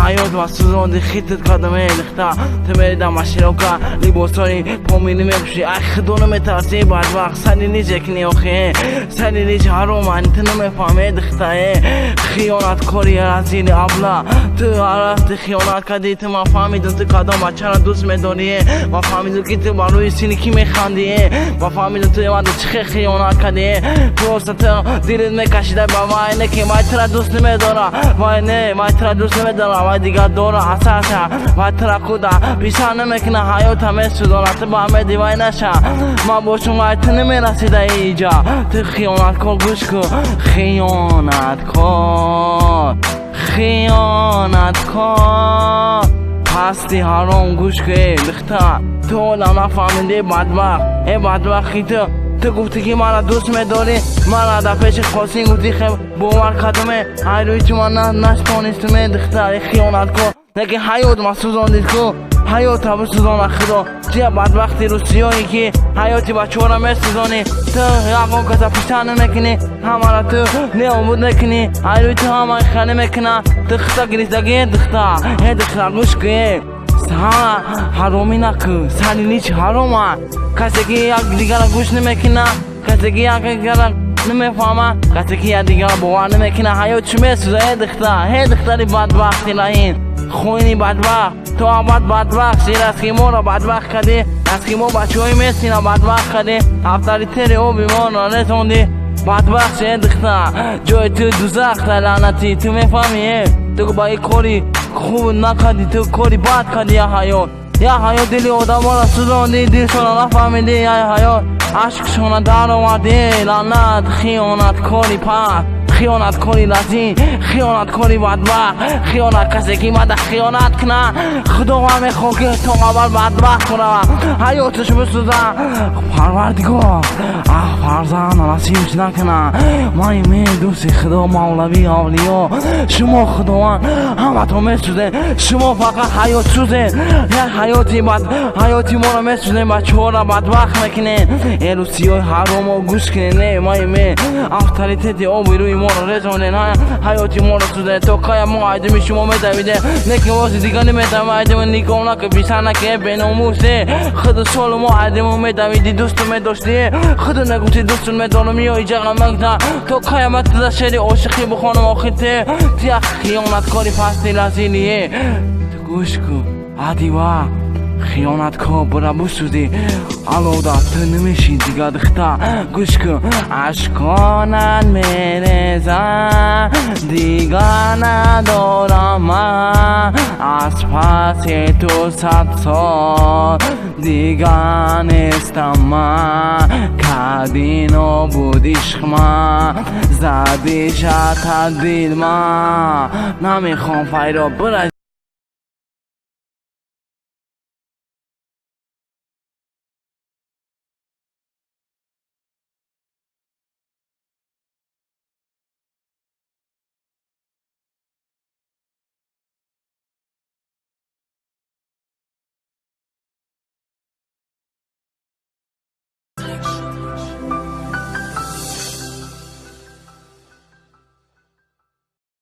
حیات و سوزاندی خیتت کدمه لختا تو میدم مشیروکا لیبوسانی پامیلی میبشی ای خدونو میترسی بدبخت سنی نیجه کنی آخه سنی نیجه حروم انت نمیفهمه دختایه خیانت کاری رزیل ابلا تو عرفت خیانت کردی تو ما فهمیدون تو کدام بچه را دوست میداریه ما فهمیدون که تو بروی سینی کی میخندیه ما فهمیدون تو یه چه خیانت کردی پروسته تو دیلت میکشیده با ما اینه که ما ترا دوست نمیدارم وای نه ما ترا دوست نمیدارم وای دیگه دورا اساسا ما ترا خدا بیشتر نمیکنه حیات همه سودانت با همه دیوای نشه ما با شما تو نمیرسیده اینجا تو خیانت کن گوش کن خیانت کن خیانت کن پستی حرام گوش کن لختا تو لما فهمیده بدبخت ای بدبختی تو گفتی که من را دوست میداری من را در پیش خواستین گفتی خیلی باور کردمه ای روی تو من نشتانیستمه دختر خیانت کن نگه حیات ما سوزاندید کن حیات هم سوزان خدا چیه بدبختی رو سیاهی که حیاتی بچه ها را میسوزانی تو یقون کسا پیشتر نمیکنی همه را تو نیامود نکنی ای روی تو همه خیلی میکنه دختر گریزدگی دختر گوش که حرامی نکن سنی نیچ حرامه کسی که یک دیگر را گوش نمیکنه کسی که یک دیگر را نمیفهمه کسی که یک دیگر را باور نمیکنه حیات چی میسوزه هی دختری بدبختی لحین خوینی بدبخت تو آباد بدبخت شیر از خیمو را بدبخت کردی از خیمو بچه های میسین را بدبخت کردی افتاری تری او بیمان را رسوندی بدبخت شیر دختر جای تو دوزخت لعنتی تو میفهمی تو با این کاری خوب نکردی تو کاری بد کردی یا حیات دلی آدم را سوزاندی دلشان نفهمیدی یا حیات عشقشان در آوردی لعنت خیانت کاری پس خیانت کاری لذین خیانت کاری بدبخت خیانت کسی که مده خیانت کنه خدا همه خواه که تو اول بدبخت کنه حیاتش بسوزن پروردگار فرزند نصیبش نکنه من می دوستی خدا مولوی اولیا شما خداوند همه تو میسوزه شما فقط حیات سوزه یک حیاتی ما رو میسوزه بچه ها را بدبخت میکنه ایلو سیاه حرام و گوش کنه نه من افتاریتی آبی روی ما رو رسونده نه حیاتی ما رو سوزه تو که ما عیدمی شما میدویده نکه واسه دیگه نمیدوی عیدمی نیکم نکه بیشتر نکه بیناموسه خود سال ما عیدمی میدویدی دوستو میداشتی خود نگوتی دوستو میدانم یا ایجاقا مگده تو قیامت در شری عاشقی بخوانم آخیته تیه خیانت کاری پستی لزیلیه تو گوش کن عدیوه خیانت کن برا بسودی علاوده تو نمیشی دیگه دختر گوش کن عشقانت میرزن دیگه ندارم من از پس تو 100 سال دیگه نیستم من کردی نبود عشق من زدی شد دل من نمیخوام فیرا برا